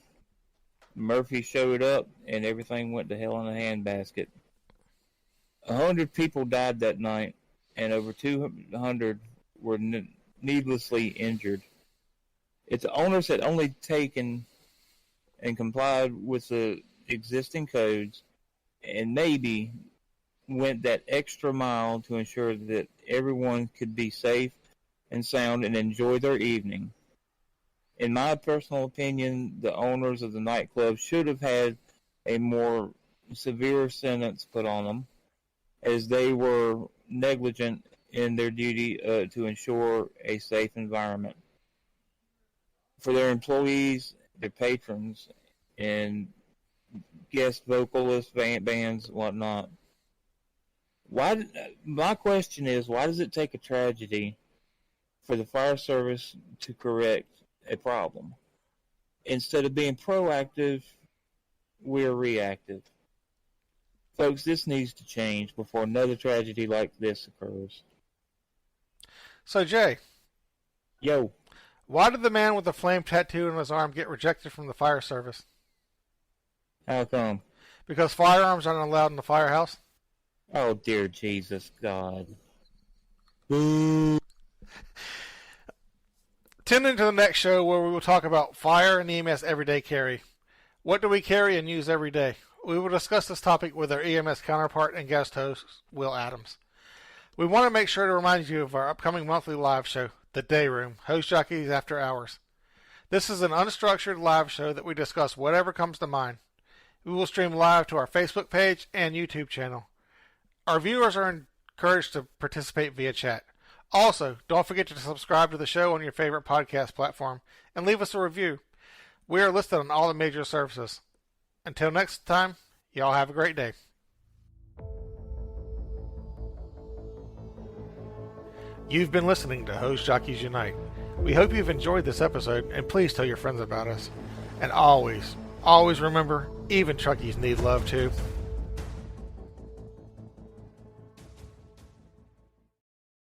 Murphy showed up and everything went to hell in a handbasket. 100 people died that night, and over 200 were needlessly injured. If the owners had only taken and complied with the existing codes and maybe went that extra mile to ensure that everyone could be safe and sound and enjoy their evening. In my personal opinion, the owners of the nightclub should have had a more severe sentence put on them, as they were negligent in their duty to ensure a safe environment for their employees, their patrons, and guest vocalists, bands, whatnot. My question is, why does it take a tragedy for the fire service to correct a problem? Instead of being proactive, we're reactive. Folks, this needs to change before another tragedy like this occurs. So, Jay. Yo. Why did the man with the flame tattoo on his arm get rejected from the fire service? How come? Because firearms aren't allowed in the firehouse? Oh, dear Jesus God. Boo. Tune into the next show where we will talk about fire and EMS everyday carry. What do we carry and use every day? We will discuss this topic with our EMS counterpart and guest host, Will Adams. We want to make sure to remind you of our upcoming monthly live show, The Day Room, Host Jockeys After Hours. This is an unstructured live show that we discuss whatever comes to mind. We will stream live to our Facebook page and YouTube channel. Our viewers are encouraged to participate via chat. Also, don't forget to subscribe to the show on your favorite podcast platform and leave us a review. We are listed on all the major services. Until next time, y'all have a great day. You've been listening to Hose Jockeys Unite. We hope you've enjoyed this episode, and please tell your friends about us. And always remember, even truckies need love too.